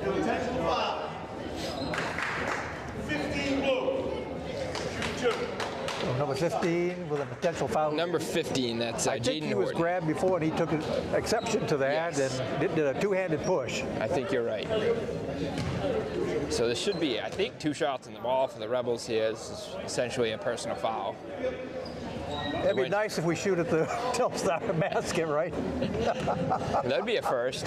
D: Intentional foul. 15 blue. Shoot 2.
C: Number 15 with a potential foul.
A: Number 15, that's
C: I think
A: Jaden
C: he was
A: Horton.
C: grabbed before and he took exception to that
A: Yes.
C: and did a two-handed push.
A: I think you're right. So there should be, I think, 2 shots in the ball for the Rebels here. This is essentially a personal foul.
C: That'd be nice if we shoot at the Telstar basket, right?
A: That'd be a first.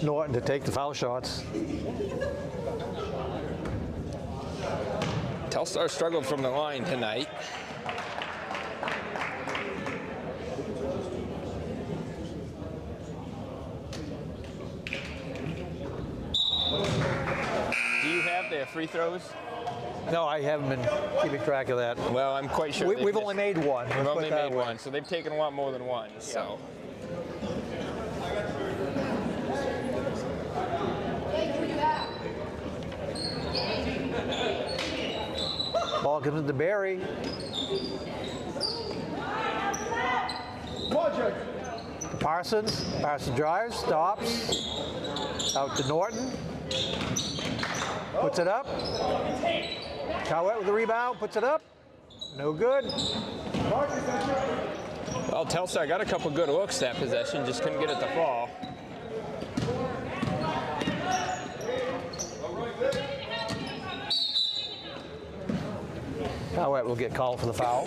C: Norton to take the foul shots.
A: Telstar struggled from the line tonight. Do you have their free throws?
C: No, I haven't been keeping track of that.
A: Well, I'm quite sure
C: We've only made one.
A: We've
C: Let's put
A: only
C: it that
A: made
C: way.
A: one, so they've taken a lot more than one. So.
C: Ball comes into Barry. Parsons. Parsons drives, stops. Out to Norton. Puts it up. Cowett with the rebound, puts it up. No good.
A: Well, Telstar got a couple good looks that possession, just couldn't get it to fall.
C: Cowett will get called for the foul.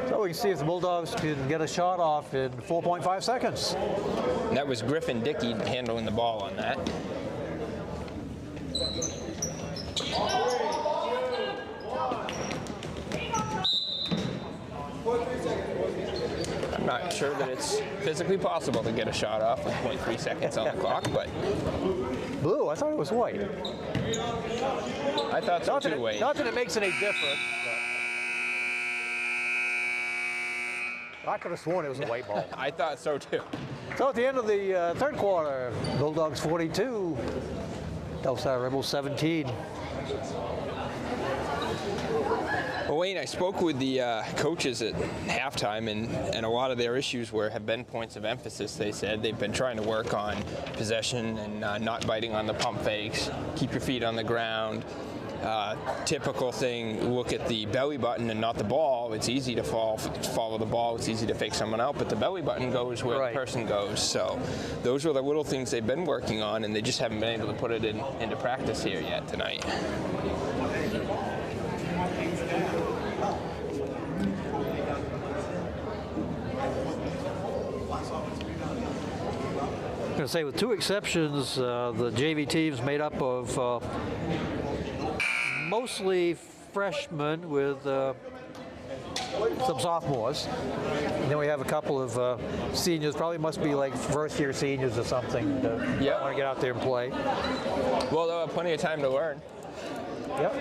C: So we can see if the Bulldogs can get a shot off in 4.5 seconds.
A: And that was Griffin Dickey handling the ball on that. I'm not sure that it's physically possible to get a shot off with 0.3 seconds on the clock, but
C: Blue, I thought it was white.
A: I thought so too, Wade.
C: Not that it makes any difference. I could have sworn it was a white ball.
A: I thought so too.
C: So at the end of the third quarter, Bulldogs 42, Telstar Rebels 17.
A: Well, Wayne, I spoke with the coaches at halftime, and a lot of their issues have been points of emphasis. They said they've been trying to work on possession and not biting on the pump fakes, keep your feet on the ground. typical thing, look at the belly button and not the ball. It's easy to follow the ball. It's easy to fake someone out, but the belly button goes where the person goes. So those are the little things they've been working on, and they just haven't been able to put it into practice here yet tonight.
C: I'm going to say with two exceptions, the JV team's made up of mostly freshmen with some sophomores. And then we have a couple of seniors, probably must be like first-year seniors or something that want to get out there and play.
A: Well, they'll have plenty of time to learn.
C: Yep.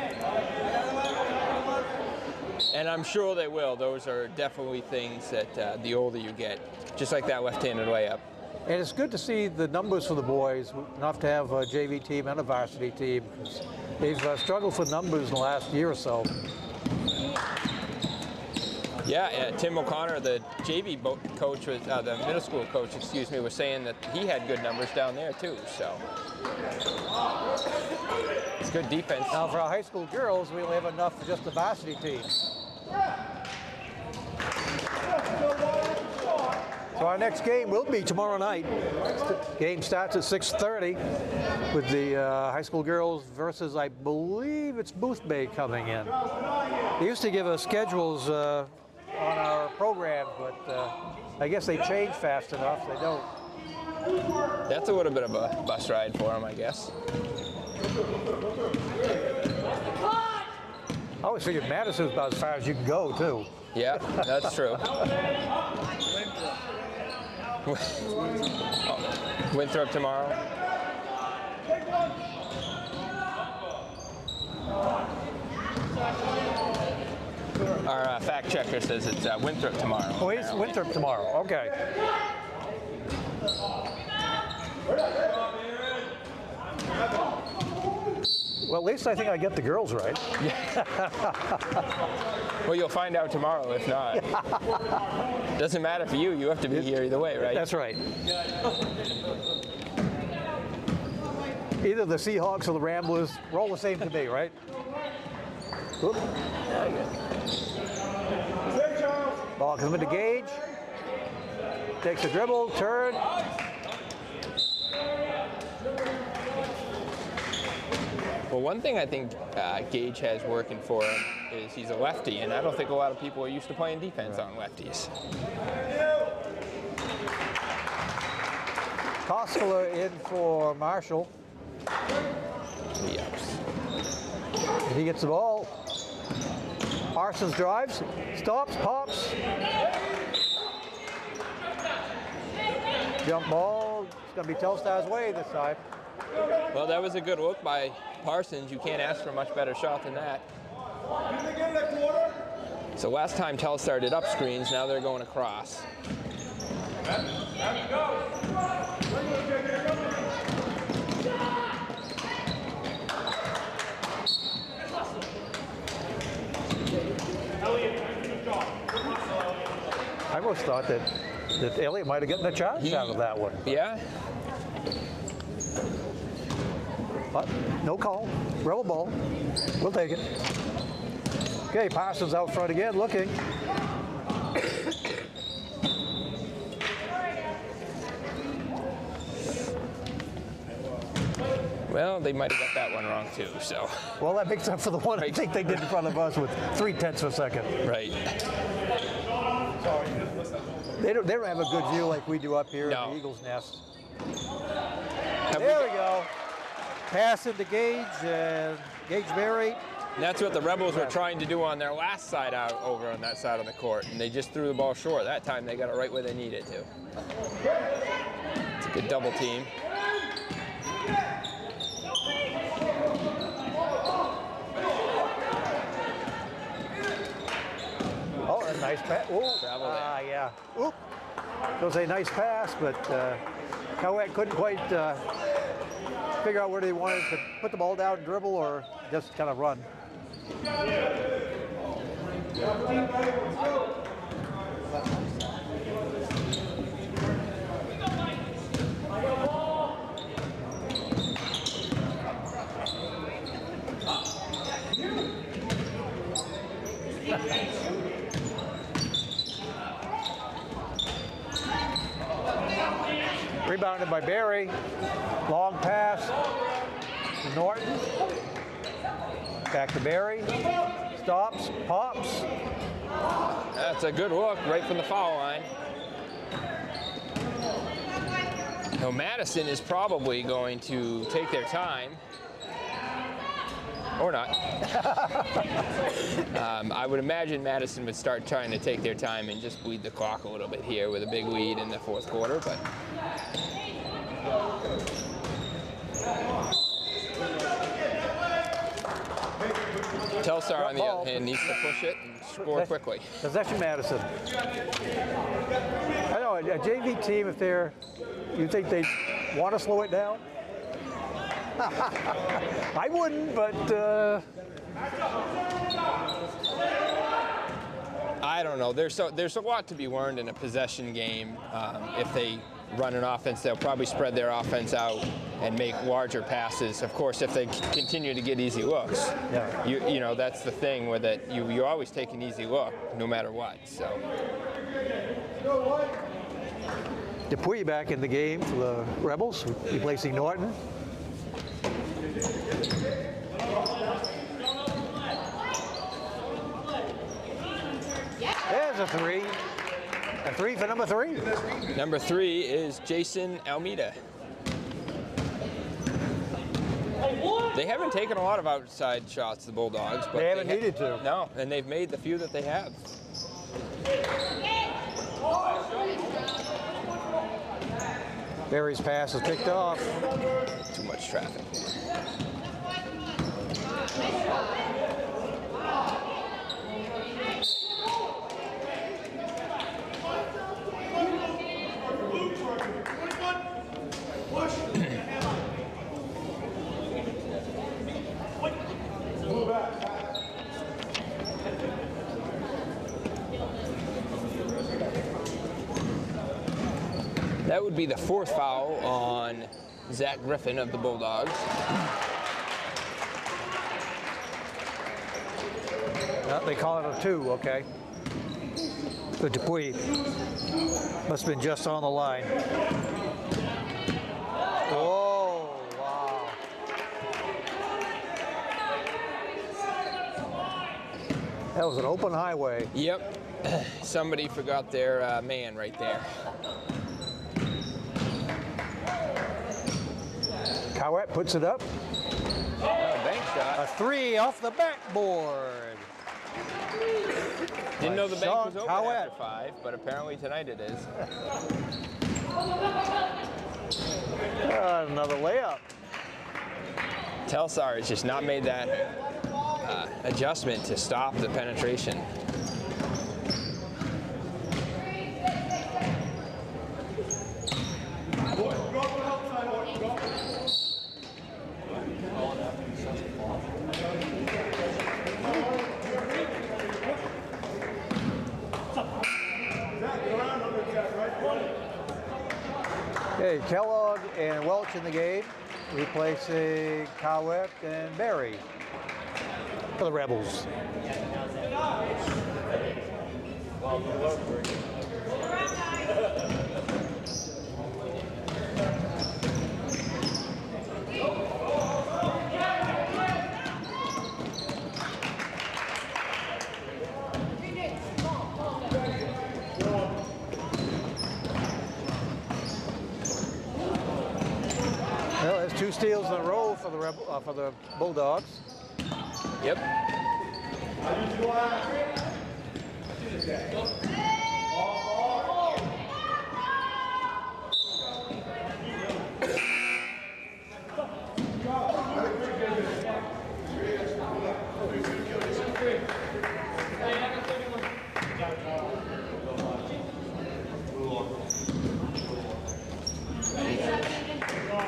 A: And I'm sure they will. Those are definitely things that the older you get, just like that left-handed layup.
C: And it's good to see the numbers for the boys, enough to have a JV team and a varsity team. They've struggled for numbers in the last year or so.
A: Yeah, Tim O'Connor, the JV coach, was, the middle school coach, excuse me, was saying that he had good numbers down there too. So it's good defense.
C: Now for our high school girls, we only have enough for just the varsity team. So our next game will be tomorrow night. The game starts at 6:30 with the high school girls versus, I believe it's Booth Bay coming in. They used to give us schedules on our program, but I guess they change fast enough. They don't.
A: That's a little bit of a bus ride for them, I guess.
C: I always figured Madison was about as far as you can go, too.
A: Yeah, that's true. Winthrop tomorrow. Our fact checker says it's Winthrop tomorrow.
C: Oh, it's Winthrop tomorrow. Okay. Well, at least I think I get the girls right.
A: Well, you'll find out tomorrow if not. Doesn't matter for you. You have to be here either way, right?
C: That's right. Either the Seahawks or the Ramblers, we're all the same to me, right? Oop. Ball comes into Gage. Takes a dribble, turn.
A: Well, one thing I think Gage has working for him is he's a lefty, and I don't think a lot of people are used to playing defense on lefties.
C: Koskela in for Marshall.
A: Yes.
C: He gets the ball. Parsons drives, stops, pops. Jump ball. It's going to be Telstar's way this time.
A: Well, that was a good look by Parsons. You can't ask for a much better shot than that. So last time Telstar did up screens, now they're going across.
C: I almost thought that Elliott might have gotten a charge out of that one.
A: Yeah.
C: But no call. Rebel ball. We'll take it. Okay, Parsons out front again, looking.
A: Well, they might have got that one wrong too, so.
C: Well, that makes up for the one I think they did in front of us with 0.3 of a second.
A: Right.
C: They don't have a good view like we do up here in the Eagles' Nest. There we go. Pass into Gage, and Gage Berry.
A: And that's what the Rebels were trying to do on their last side out over on that side of the court, and they just threw the ball short. That time they got it right where they needed to. It's a good double team.
C: Oh, a nice pass. Oh, yeah. Oop. It was a nice pass, but Cowett couldn't quite figure out where they wanted to put the ball down and dribble or just kind of run. Rebounded by Barry. Long pass to Norton. Back to Barry. Stops, pops.
A: That's a good look right from the foul line. Now Madison is probably going to take their time. Or not. I would imagine Madison would start trying to take their time and just bleed the clock a little bit here with a big lead in the fourth quarter, but Telstar on the other hand needs to push it and score quickly.
C: Possession Madison. I know a JV team, if they're, you think they want to slow it down? I wouldn't, but
A: I don't know. There's a lot to be learned in a possession game. If they run an offense, they'll probably spread their offense out and make larger passes. Of course, if they continue to get easy looks,
C: yeah.
A: you know that's the thing with it. You always take an easy look, no matter what. So.
C: Dupuy back in the game for the Rebels, replacing Norton. There's a three. A three for number 3.
A: Number 3 is Jason Almeida. They haven't taken a lot of outside shots, the Bulldogs. But
C: they haven't needed to.
A: No, and they've made the few that they have.
C: Barry's pass is picked off.
A: Too much traffic. That would be the 4th foul on Zach Griffin of the Bulldogs.
C: They call it a 2, okay. But Dupuy must have been just on the line. Oh, wow. That was an open highway.
A: Yep. Somebody forgot their man right there.
C: Cowett puts it up.
A: Bank shot.
C: A 3 off the backboard.
A: Didn't know the bank was open
C: Cowett.
A: after 5, but apparently tonight it is.
C: Another layup.
A: Telstar has just not made that adjustment to stop the penetration.
C: Okay, Kellogg and Welch in the game, replacing Cowett and Barry for the Rebels. Well, there's 2 steals in a row for the Bulldogs.
A: Yep.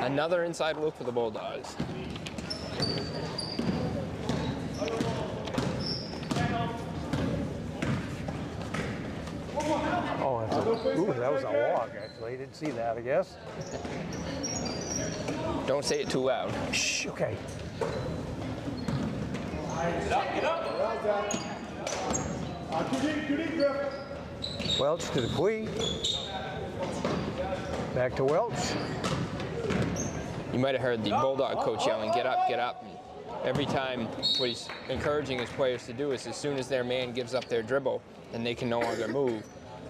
A: Another inside look for the Bulldogs.
C: Oh, that was a walk, actually. Didn't see that, I guess.
A: Don't say it too loud.
C: Shh, okay.
D: Get up, get up. Good deep, Griff.
C: Welch to the Quee. Back to Welch.
A: You might have heard the Bulldog coach yelling, "Get up, get up." And every time, what he's encouraging his players to do is as soon as their man gives up their dribble and they can no longer move,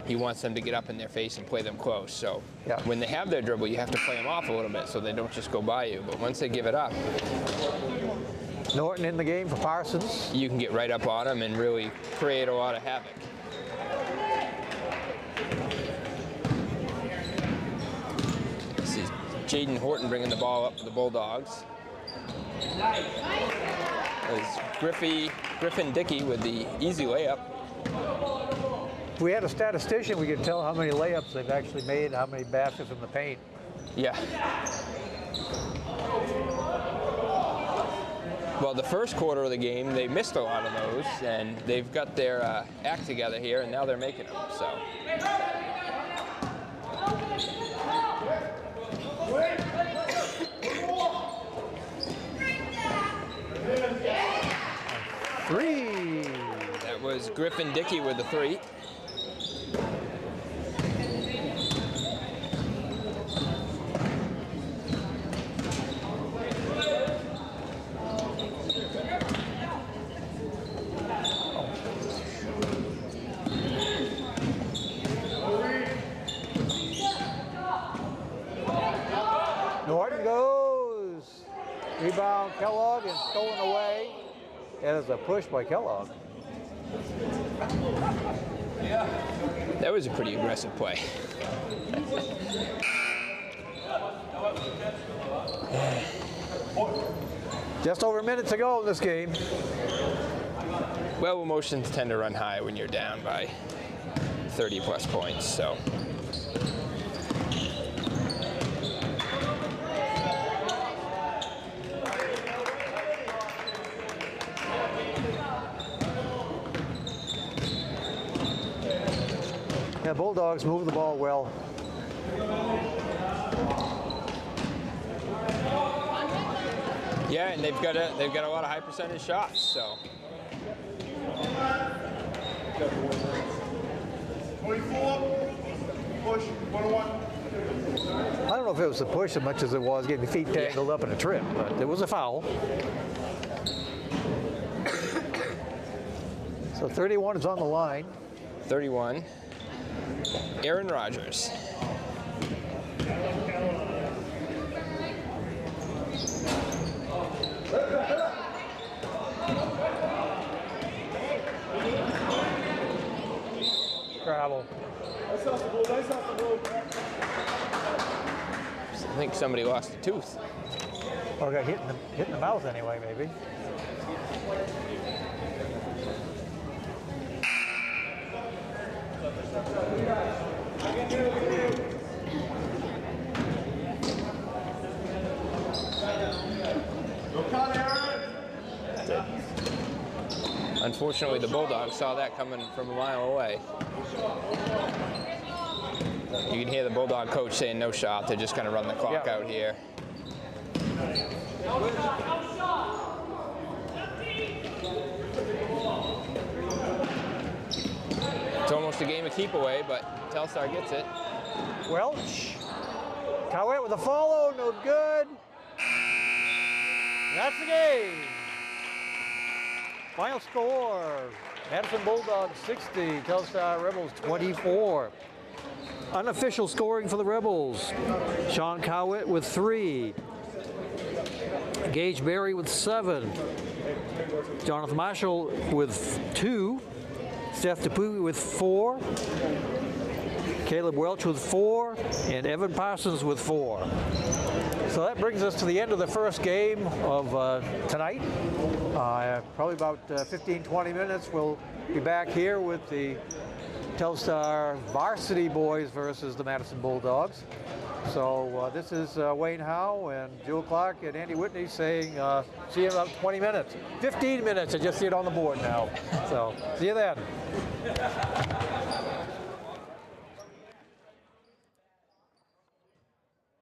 A: he wants them to get up in their face and play them close. So when they have their dribble, you have to play them off a little bit so they don't just go by you. But once they give it up,
C: Norton in the game for Parsons.
A: you can get right up on them and really create a lot of havoc. This is Jaden Horton bringing the ball up for the Bulldogs. As Griffin Dickey with the easy layup.
C: If we had a statistician, we could tell how many layups they've actually made, how many baskets in the paint.
A: Yeah. Well, the first quarter of the game, they missed a lot of those, and they've got their act together here, and now they're making them. So.
C: 3.
A: That was Griffin Dickey with the 3.
C: Norton goes. Rebound Kellogg and stolen away. That is a push by Kellogg.
A: That was a pretty aggressive play.
C: Just over a minute to go in this game.
A: Well, emotions tend to run high when you're down by 30 plus points, so.
C: Yeah, Bulldogs move the ball well.
A: Yeah, and they've got a lot of high percentage shots, so.
D: 24. Push. 1-1.
C: I don't know if it was a push as much as it was getting the feet tangled up in a trip, but it was a foul. So 31 is on the line.
A: 31. Aaron Rodgers.
C: Travel.
A: I think somebody lost a tooth.
C: Or got hit in the mouth anyway, maybe.
A: Unfortunately, the Bulldogs saw that coming from a mile away. You can hear the Bulldog coach saying no shot. They're just going to run the clock out here. It's almost a game of keep away, but Telstar gets it.
C: Welch. Cowett with a follow, no good. That's the game. Final score, Madison Bulldogs 60, Telstar Rebels 24. Unofficial scoring for the Rebels, Sean Cowett with 3. Gage Berry with 7. Jonathan Marshall with 2. Seth Dupuy with 4. Caleb Welch with 4. And Evan Parsons with 4. So that brings us to the end of the first game of tonight. Probably about 15-20 minutes. We'll be back here with the Telstar varsity boys versus the Madison Bulldogs. So this is Wayne Howe and Joe Clark and Andy Whitney saying see you in about 20 minutes. 15 minutes, I just see it on the board now. So see you then.